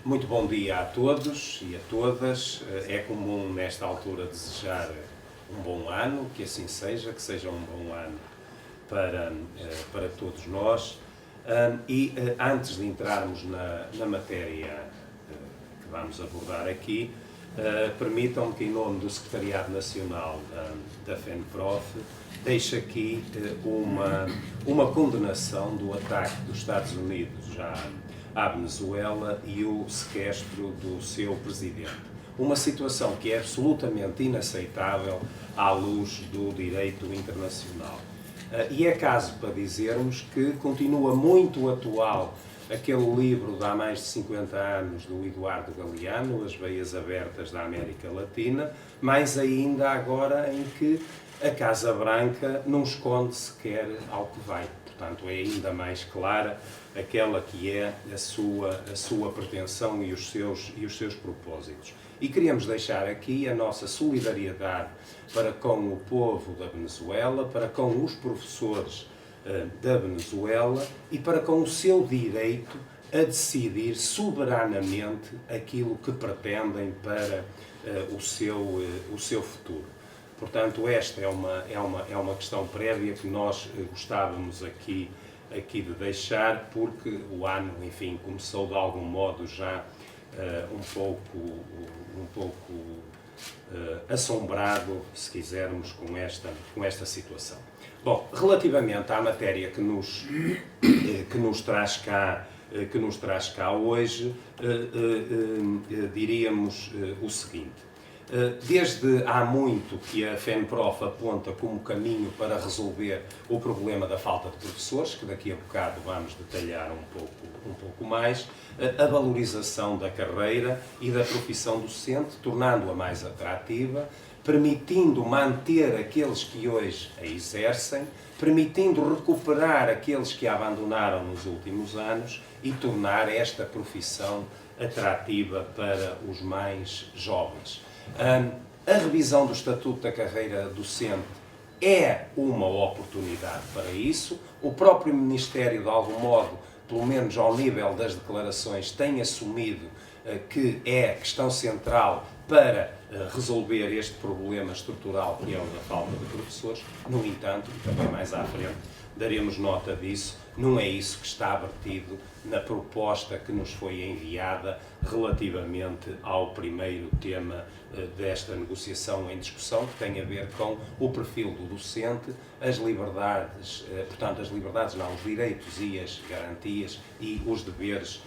Muito bom dia a todos e a todas. É comum nesta altura desejar um bom ano, que assim seja, que seja um bom ano para todos nós. Antes de entrarmos na matéria que vamos abordar aqui, permitam-me que, em nome do Secretariado Nacional da FENPROF, deixe aqui uma condenação do ataque dos Estados Unidos à Venezuela e o sequestro do seu presidente. Uma situação que é absolutamente inaceitável à luz do direito internacional. E é caso para dizermos que continua muito atual aquele livro de há mais de 50 anos do Eduardo Galeano, As Veias Abertas da América Latina, mais ainda agora em que a Casa Branca não esconde sequer ao que vai. Portanto, é ainda mais clara aquela que é a sua pretensão e os seus propósitos. E queríamos deixar aqui a nossa solidariedade para com o povo da Venezuela, para com os professores da Venezuela e para com o seu direito a decidir soberanamente aquilo que pretendem para o seu futuro. Portanto, esta é uma questão prévia que nós gostávamos aqui de deixar, porque o ano, enfim, começou de algum modo já um pouco assombrado, se quisermos, com esta situação. Bom, relativamente à matéria que nos traz cá hoje, diríamos o seguinte. Desde há muito que a FENPROF aponta como caminho para resolver o problema da falta de professores, que daqui a bocado vamos detalhar um pouco mais, a valorização da carreira e da profissão docente, tornando-a mais atrativa, permitindo manter aqueles que hoje a exercem, permitindo recuperar aqueles que a abandonaram nos últimos anos e tornar esta profissão atrativa para os mais jovens. A revisão do Estatuto da Carreira Docente é uma oportunidade para isso. O próprio Ministério, de algum modo, pelo menos ao nível das declarações, tem assumido que é questão central para resolver este problema estrutural que é o da falta de professores. No entanto, e também mais à frente daremos nota disso, não é isso que está vertido na proposta que nos foi enviada relativamente ao primeiro tema desta negociação em discussão, que tem a ver com o perfil do docente, as liberdades, portanto, os direitos e as garantias e os deveres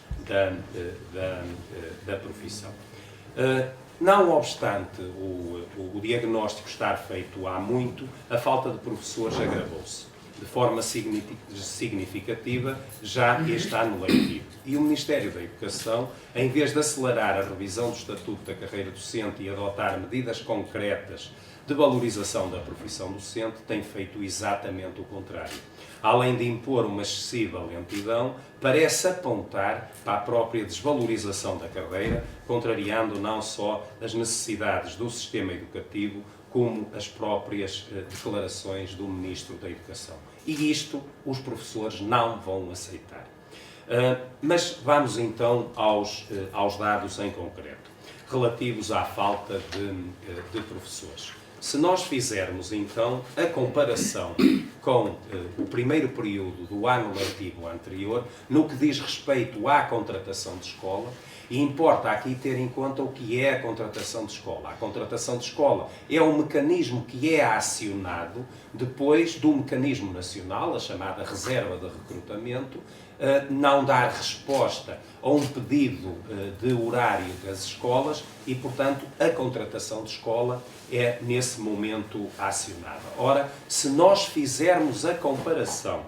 da profissão. Não obstante o diagnóstico estar feito há muito, a falta de professores agravou-se de forma significativa já este ano letivo. E o Ministério da Educação, em vez de acelerar a revisão do Estatuto da Carreira Docente e adotar medidas concretas de valorização da profissão docente, tem feito exatamente o contrário. Além de impor uma excessiva lentidão, parece apontar para a própria desvalorização da carreira, contrariando não só as necessidades do sistema educativo, como as próprias declarações do Ministro da Educação. E isto os professores não vão aceitar. Mas vamos então aos dados em concreto, relativos à falta de professores. Se nós fizermos então a comparação com o primeiro período do ano letivo anterior, no que diz respeito à contratação de escola, e importa aqui ter em conta o que é a contratação de escola. A contratação de escola é um mecanismo que é acionado depois do mecanismo nacional, a chamada reserva de recrutamento, não dar resposta a um pedido de horário das escolas e, portanto, a contratação de escola é, nesse momento, acionada. Ora, se nós fizermos a comparação,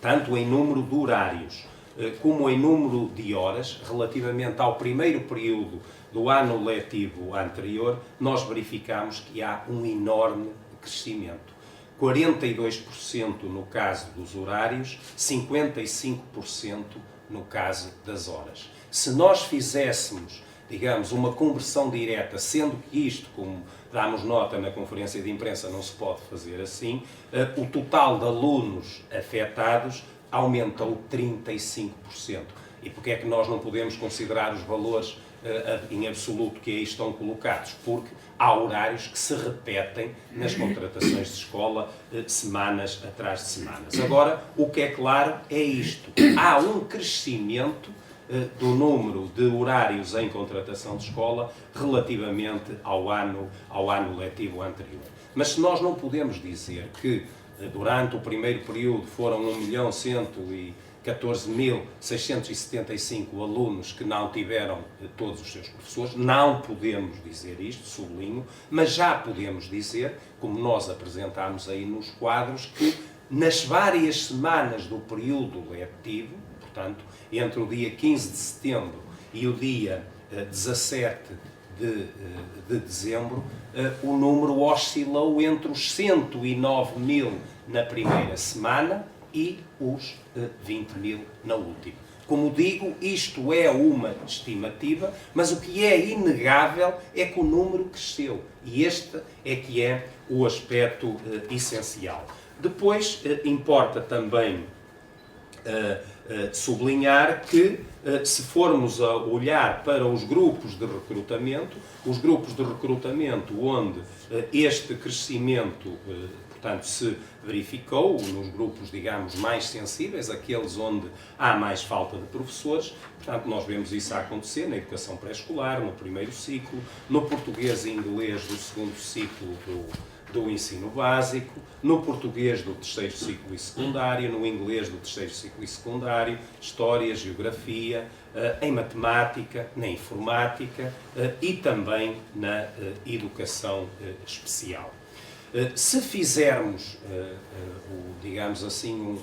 tanto em número de horários como em número de horas, relativamente ao primeiro período do ano letivo anterior, nós verificamos que há um enorme crescimento. 42% no caso dos horários, 55% no caso das horas. Se nós fizéssemos, digamos, uma conversão direta, sendo que isto, como dámos nota na conferência de imprensa, não se pode fazer assim, o total de alunos afetados aumentou 35%. E porque é que nós não podemos considerar os valores em absoluto que aí estão colocados? Porque há horários que se repetem nas contratações de escola semanas atrás de semanas. Agora, o que é claro é isto. Há um crescimento do número de horários em contratação de escola relativamente ao ano letivo anterior. Mas se nós não podemos dizer que durante o primeiro período foram 1.114.675 alunos que não tiveram todos os seus professores, não podemos dizer isto, sublinho, mas já podemos dizer, como nós apresentámos aí nos quadros, que nas várias semanas do período letivo, portanto, entre o dia 15 de setembro e o dia 17 de dezembro, o número oscilou entre os 109.000 na primeira semana e os 20.000 na última. Como digo, isto é uma estimativa, mas o que é inegável é que o número cresceu. E este é que é o aspecto essencial. Depois, importa também sublinhar que, se formos a olhar para os grupos de recrutamento onde este crescimento, portanto, se verificou, nos grupos, digamos, mais sensíveis, aqueles onde há mais falta de professores, portanto, nós vemos isso a acontecer na educação pré-escolar, no primeiro ciclo, no português e inglês do segundo ciclo do ensino básico, no português do terceiro ciclo e secundário, no inglês do terceiro ciclo e secundário, história, geografia, em matemática, na informática e também na educação especial. Se fizermos, digamos assim,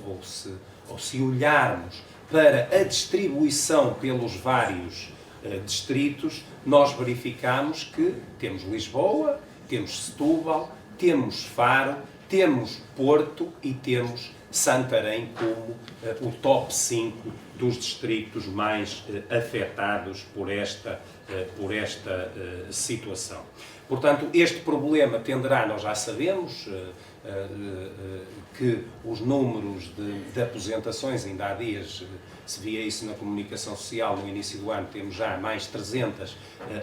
ou se olharmos para a distribuição pelos vários distritos, nós verificamos que temos Lisboa, temos Setúbal, temos Faro, temos Porto e temos Santarém como o top 5 dos distritos mais afetados por esta situação. Portanto, este problema tenderá, nós já sabemos, que os números de aposentações, ainda há dias se via isso na comunicação social, no início do ano temos já mais 300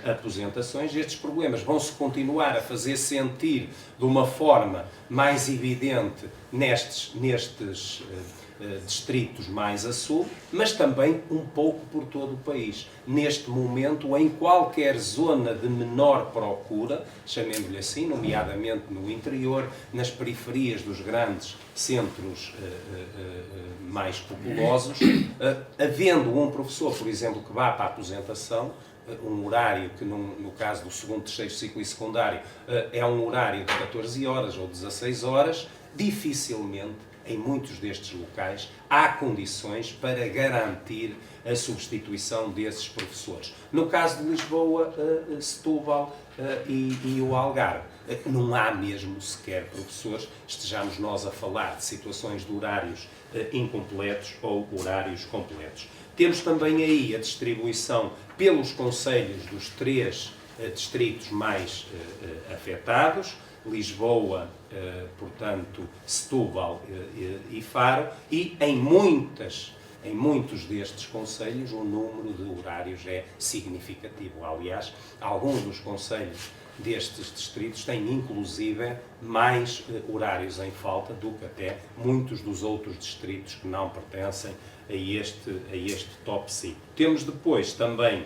aposentações. Estes problemas vão-se continuar a fazer sentir de uma forma mais evidente nestes distritos mais a sul, mas também um pouco por todo o país. Neste momento, em qualquer zona de menor procura, chamemos-lhe assim, nomeadamente no interior, nas periferias dos grandes centros mais populosos, havendo um professor, por exemplo, que vá para a aposentação, um horário que, no caso do segundo, terceiro ciclo e secundário, é um horário de 14 horas ou 16 horas, dificilmente em muitos destes locais há condições para garantir a substituição desses professores. No caso de Lisboa, Setúbal e o Algarve, não há mesmo sequer professores, estejamos nós a falar de situações de horários incompletos ou horários completos. Temos também aí a distribuição pelos concelhos dos 3 distritos mais afetados, Lisboa, portanto, Setúbal e Faro, e em muitos destes concelhos o número de horários é significativo. Aliás, alguns dos concelhos destes distritos têm inclusive mais horários em falta do que até muitos dos outros distritos que não pertencem a este top 5. Temos depois também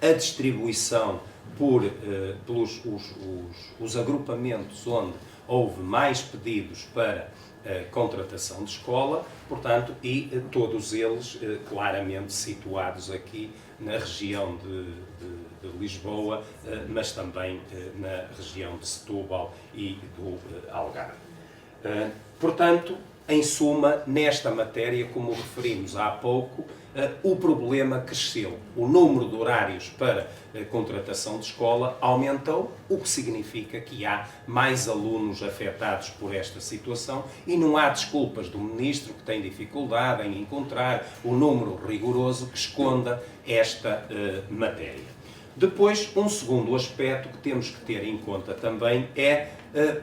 a distribuição pelos os agrupamentos onde houve mais pedidos para contratação de escola, portanto, e todos eles claramente situados aqui na região de Lisboa, mas também na região de Setúbal e do Algarve. Portanto, em suma, nesta matéria, como referimos há pouco, o problema cresceu. O número de horários para contratação de escola aumentou, o que significa que há mais alunos afetados por esta situação e não há desculpas do Ministro, que tem dificuldade em encontrar o número rigoroso que esconda esta matéria. Depois, um segundo aspecto que temos que ter em conta também é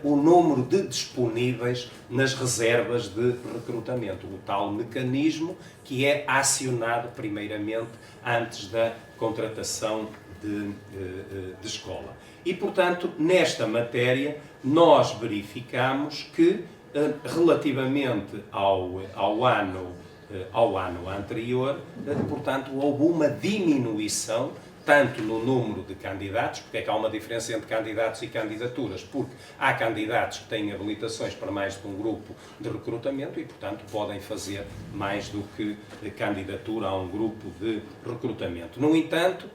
o número de disponíveis nas reservas de recrutamento, o tal mecanismo que é acionado primeiramente antes da contratação de escola. E, portanto, nesta matéria, nós verificamos que, relativamente ao ano anterior, portanto, houve uma diminuição tanto no número de candidatos, porque é que há uma diferença entre candidatos e candidaturas, porque há candidatos que têm habilitações para mais de um grupo de recrutamento e, portanto, podem fazer mais do que candidatura a um grupo de recrutamento. No entanto,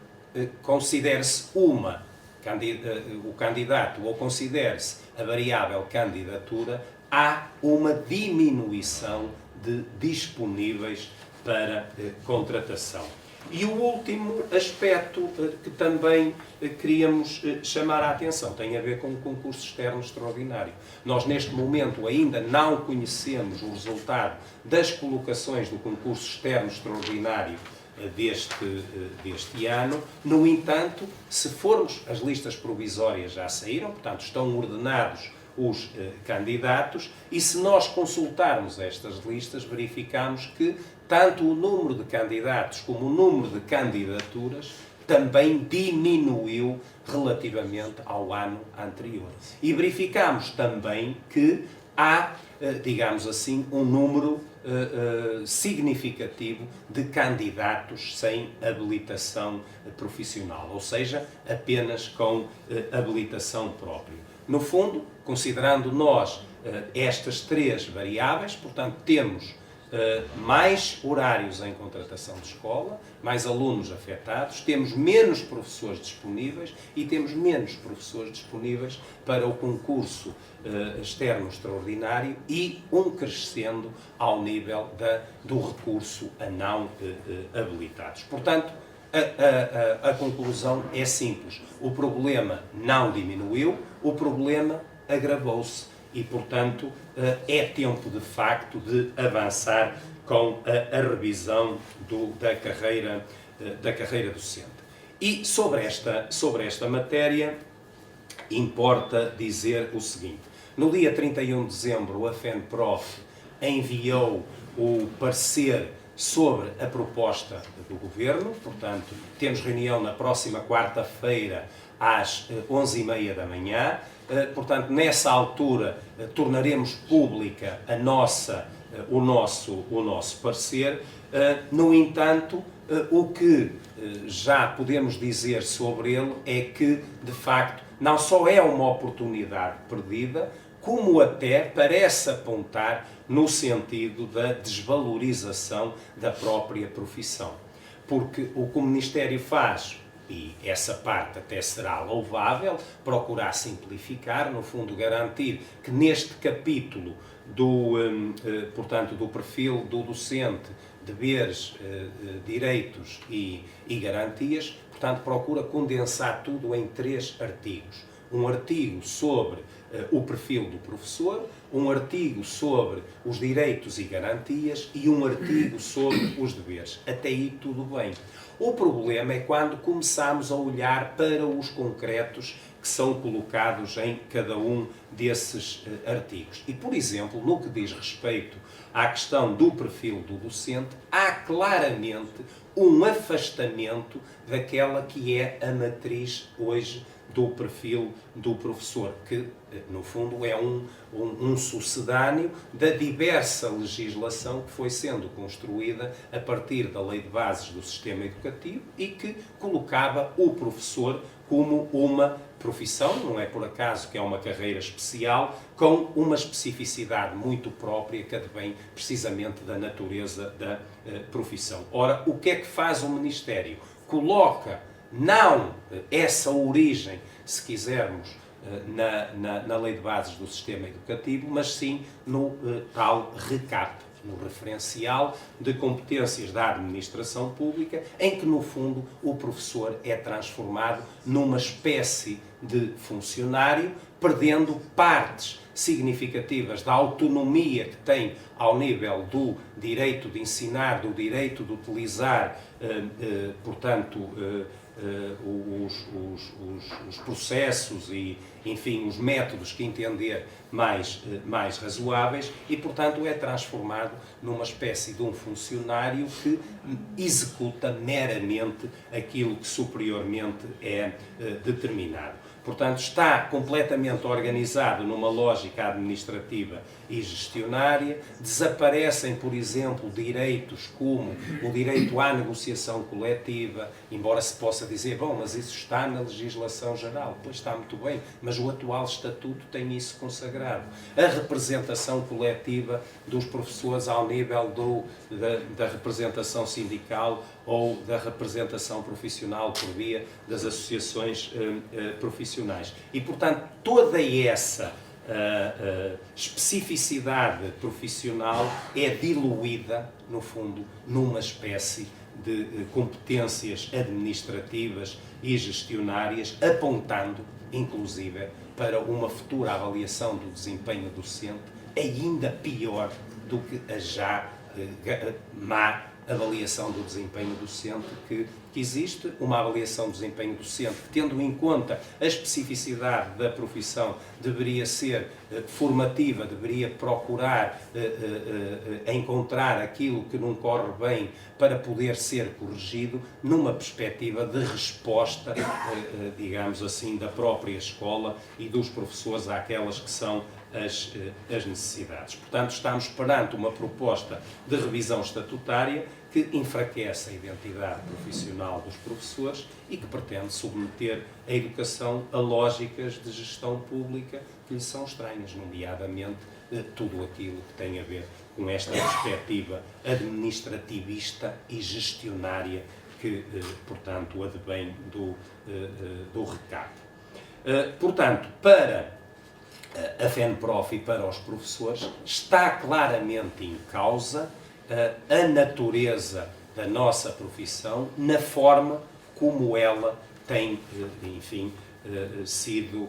considere-se o candidato ou considere-se a variável candidatura, há uma diminuição de disponíveis para contratação. E o último aspecto que também queríamos chamar a atenção tem a ver com o concurso externo extraordinário. Nós, neste momento, ainda não conhecemos o resultado das colocações do concurso externo extraordinário deste ano. No entanto, se formos, as listas provisórias já saíram, portanto, estão ordenados os candidatos, e se nós consultarmos estas listas, verificamos que tanto o número de candidatos como o número de candidaturas também diminuiu relativamente ao ano anterior. E verificamos também que há, digamos assim, um número significativo de candidatos sem habilitação profissional, ou seja, apenas com habilitação própria. No fundo, considerando nós estas três variáveis, portanto, temos mais horários em contratação de escola, mais alunos afetados, temos menos professores disponíveis e temos menos professores disponíveis para o concurso externo extraordinário e um crescendo ao nível do recurso a não habilitados. Portanto, a conclusão é simples. O problema não diminuiu, o problema agravou-se. E, portanto, é tempo, de facto, de avançar com a revisão da carreira docente. E sobre esta matéria, importa dizer o seguinte. No dia 31 de dezembro, a FENPROF enviou o parecer sobre a proposta do Governo. Portanto, temos reunião na próxima quarta-feira, às 11h30 da manhã. Portanto, nessa altura, tornaremos pública o nosso parecer. No entanto, o que já podemos dizer sobre ele é que, de facto, não só é uma oportunidade perdida, como até parece apontar no sentido da desvalorização da própria profissão. Porque o que o Ministério faz, e essa parte até será louvável, procurar simplificar, no fundo garantir que neste capítulo portanto, do perfil do docente, deveres, direitos e garantias, portanto, procura condensar tudo em 3 artigos. Um artigo sobre o perfil do professor, um artigo sobre os direitos e garantias e um artigo sobre os deveres. Até aí tudo bem. O problema é quando começamos a olhar para os concretos que são colocados em cada um desses artigos. E, por exemplo, no que diz respeito à questão do perfil do docente, há claramente um afastamento daquela que é a matriz hoje do perfil do professor, que, no fundo, é um sucedâneo da diversa legislação que foi sendo construída a partir da Lei de Bases do Sistema Educativo e que colocava o professor como uma profissão, não é por acaso que é uma carreira especial, com uma especificidade muito própria que advém precisamente da natureza da profissão. Ora, o que é que faz o Ministério? Coloca não essa origem, se quisermos, na Lei de Bases do Sistema Educativo, mas sim no tal RECAP, no referencial de competências da administração pública, em que, no fundo, o professor é transformado numa espécie de funcionário, perdendo partes significativas da autonomia que tem ao nível do direito de ensinar, do direito de utilizar portanto, os processos e, enfim, os métodos que entender mais razoáveis e, portanto, é transformado numa espécie de um funcionário que executa meramente aquilo que superiormente é determinado. Portanto, está completamente organizado numa lógica administrativa e gestionária. Desaparecem, por exemplo, direitos como o direito à negociação coletiva, embora se possa dizer, bom, mas isso está na legislação geral. Pois está muito bem, mas o atual estatuto tem isso consagrado. A representação coletiva dos professores ao nível da representação sindical ou da representação profissional por via das associações profissionais. E, portanto, toda essa especificidade profissional é diluída, no fundo, numa espécie de competências administrativas e gestionárias, apontando, inclusive, para uma futura avaliação do desempenho docente ainda pior do que a já má avaliação do desempenho docente que existe, uma avaliação do desempenho docente que, tendo em conta a especificidade da profissão, deveria ser formativa, deveria procurar encontrar aquilo que não corre bem para poder ser corrigido numa perspectiva de resposta, digamos assim, da própria escola e dos professores àquelas que são as necessidades. Portanto, estamos perante uma proposta de revisão estatutária que enfraquece a identidade profissional dos professores e que pretende submeter a educação a lógicas de gestão pública que lhe são estranhas, nomeadamente tudo aquilo que tem a ver com esta perspectiva administrativista e gestionária que, portanto, advém do recado. Portanto, para a FENPROF e para os professores, está claramente em causa a natureza da nossa profissão na forma como ela tem, enfim, sido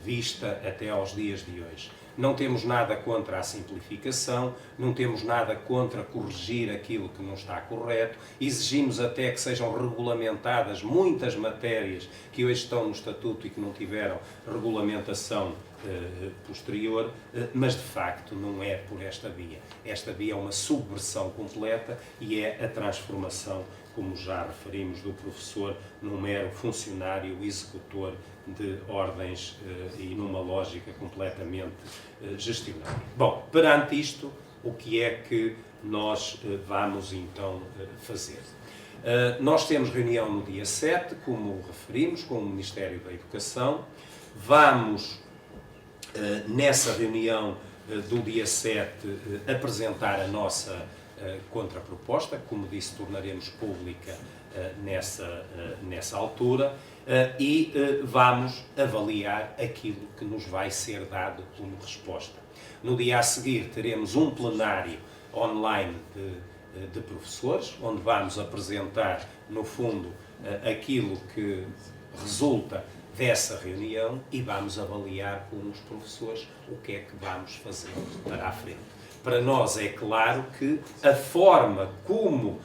vista até aos dias de hoje. Não temos nada contra a simplificação, não temos nada contra corrigir aquilo que não está correto, exigimos até que sejam regulamentadas muitas matérias que hoje estão no Estatuto e que não tiveram regulamentação posterior, mas de facto não é por esta via. Esta via é uma subversão completa e é a transformação, como já referimos, do professor num mero funcionário executor de ordens e numa lógica completamente gestionária. Bom, perante isto, o que é que nós vamos então fazer? Nós temos reunião no dia 7, como referimos, com o Ministério da Educação. Vamos, nessa reunião do dia 7, apresentar a nossa contraproposta, como disse, tornaremos pública nessa altura, e vamos avaliar aquilo que nos vai ser dado como resposta. No dia a seguir teremos um plenário online de professores, onde vamos apresentar, no fundo, aquilo que resulta dessa reunião e vamos avaliar com os professores o que é que vamos fazer para a frente. Para nós é claro que a forma como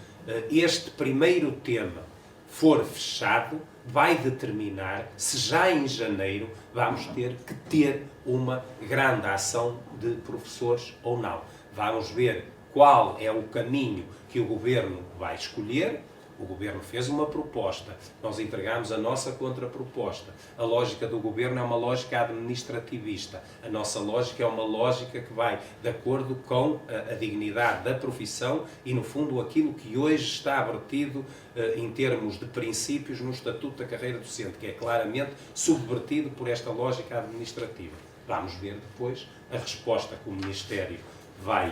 este primeiro tema for fechado vai determinar se já em janeiro vamos ter que ter uma grande ação de professores ou não. Vamos ver qual é o caminho que o Governo vai escolher. O Governo fez uma proposta, nós entregamos a nossa contraproposta. A lógica do Governo é uma lógica administrativista. A nossa lógica é uma lógica que vai de acordo com a dignidade da profissão e, no fundo, aquilo que hoje está vertido em termos de princípios no Estatuto da Carreira Docente, que é claramente subvertido por esta lógica administrativa. Vamos ver depois a resposta que o Ministério vai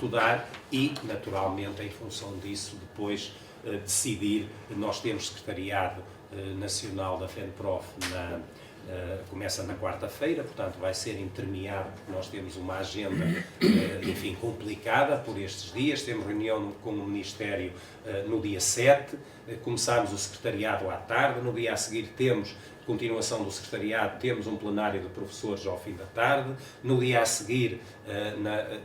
dar e, naturalmente, em função disso, depois decidir. Nós temos Secretariado Nacional da FENPROF começa na quarta-feira, portanto vai ser intermeado, porque nós temos uma agenda, enfim, complicada por estes dias. Temos reunião com o Ministério no dia 7, começamos o secretariado à tarde, no dia a seguir temos continuação do secretariado, temos um plenário de professores ao fim da tarde, no dia a seguir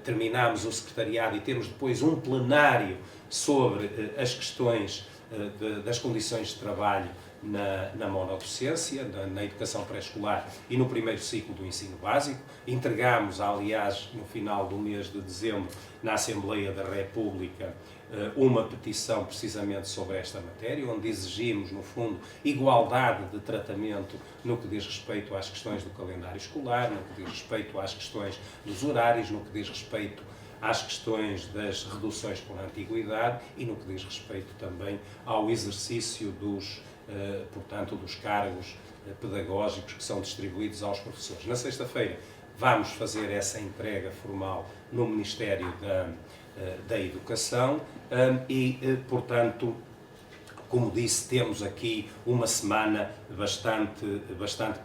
terminamos o secretariado e temos depois um plenário sobre as questões das condições de trabalho na monodocência, na educação pré-escolar e no primeiro ciclo do ensino básico. Entregamos, aliás, no final do mês de dezembro, na Assembleia da República, uma petição precisamente sobre esta matéria, onde exigimos, no fundo, igualdade de tratamento no que diz respeito às questões do calendário escolar, no que diz respeito às questões dos horários, no que diz respeito às questões das reduções por antiguidade e no que diz respeito também ao exercício portanto, dos cargos pedagógicos que são distribuídos aos professores. Na sexta-feira vamos fazer essa entrega formal no Ministério da Educação e, portanto, como disse, temos aqui uma semana bastante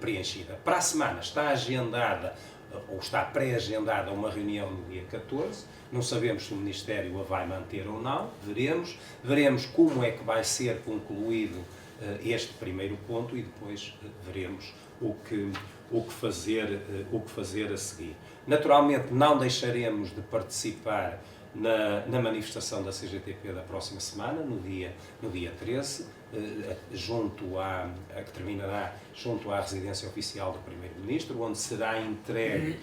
preenchida. Para a semana está agendada, ou está pré-agendada, uma reunião no dia 14, não sabemos se o Ministério a vai manter ou não, veremos como é que vai ser concluído este primeiro ponto e depois veremos o que fazer a seguir. Naturalmente não deixaremos de participar na manifestação da CGTP da próxima semana, no dia 13, que terminará junto à residência oficial do Primeiro-Ministro, onde será entregue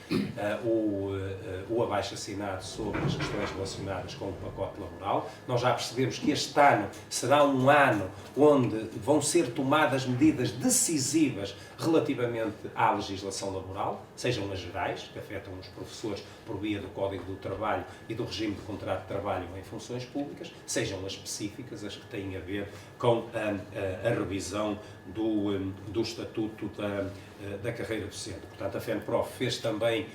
o abaixo-assinado sobre as questões relacionadas com o pacote laboral. Nós já percebemos que este ano será um ano onde vão ser tomadas medidas decisivas relativamente à legislação laboral, sejam as gerais, que afetam os professores por via do Código do Trabalho e do regime de contrato de trabalho em funções públicas, sejam as específicas, as que têm a ver com a revisão do Estatuto da Carreira Docente. Portanto, a FENPROF fez também,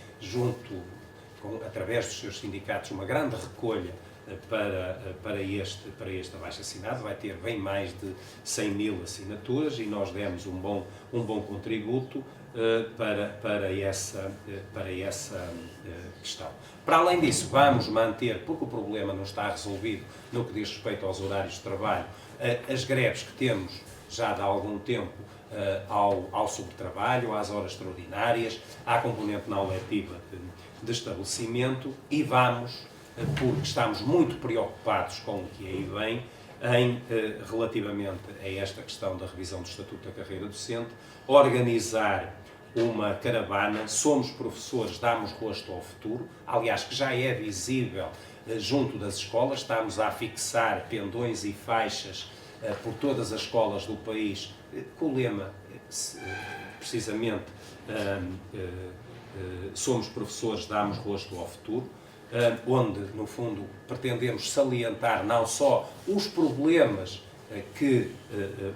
através dos seus sindicatos, uma grande recolha para este abaixo-assinado. Vai ter bem mais de 100 mil assinaturas e nós demos um bom contributo para essa questão. Para além disso, vamos manter, porque o problema não está resolvido no que diz respeito aos horários de trabalho, as greves que temos já de algum tempo ao sobretrabalho, às horas extraordinárias, à componente não letiva de estabelecimento e vamos, porque estamos muito preocupados com o que aí vem, relativamente a esta questão da revisão do Estatuto da Carreira Docente, organizar uma caravana. Somos professores, damos rosto ao futuro, aliás, que já é visível junto das escolas. Estamos a fixar pendões e faixas por todas as escolas do país, com o lema, precisamente, somos professores, damos rosto ao futuro, onde, no fundo, pretendemos salientar não só os problemas que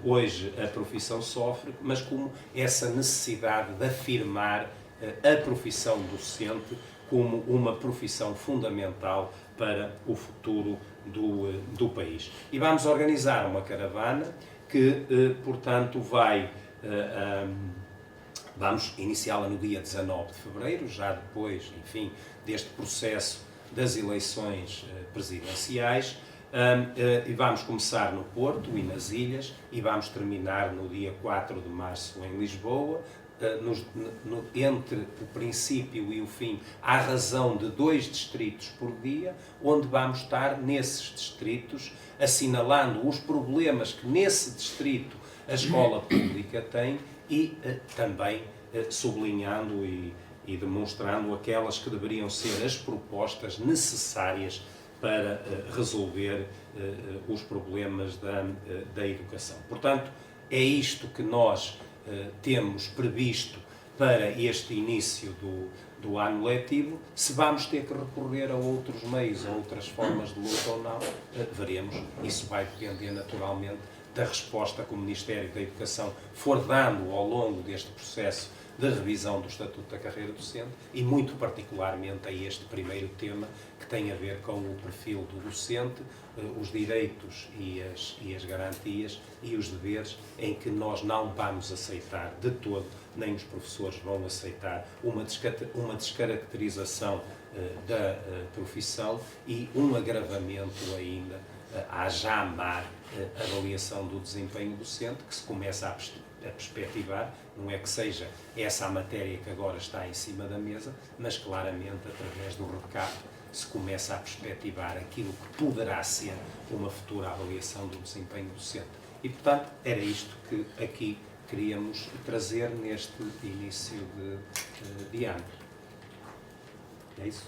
hoje a profissão sofre, mas como essa necessidade de afirmar a profissão docente como uma profissão fundamental para o futuro do país. E vamos organizar uma caravana que, portanto, vamos iniciá-la no dia 19 de fevereiro, já depois, enfim, deste processo das eleições presidenciais, e vamos começar no Porto e nas Ilhas e vamos terminar no dia 4 de março em Lisboa, entre o princípio e o fim, à razão de 2 distritos por dia, onde vamos estar nesses distritos assinalando os problemas que nesse distrito a escola pública tem e também sublinhando e demonstrando aquelas que deveriam ser as propostas necessárias para resolver os problemas da educação. Portanto, é isto que nós temos previsto para este início do ano letivo. Se vamos ter que recorrer a outros meios, a outras formas de luta ou não, veremos. Isso vai depender naturalmente da resposta que o Ministério da Educação for dando ao longo deste processo de revisão do Estatuto da Carreira Docente e, muito particularmente, a este primeiro tema, que tem a ver com o perfil do docente, os direitos e as garantias e os deveres, em que nós não vamos aceitar de todo, nem os professores vão aceitar, uma descaracterização da profissão e um agravamento ainda à já má avaliação do desempenho docente, que se começa a perspectivar. Não é que seja essa a matéria que agora está em cima da mesa, mas claramente, através do recado, se começa a perspectivar aquilo que poderá ser uma futura avaliação do desempenho docente. E, portanto, era isto que aqui queríamos trazer neste início de ano. É isso?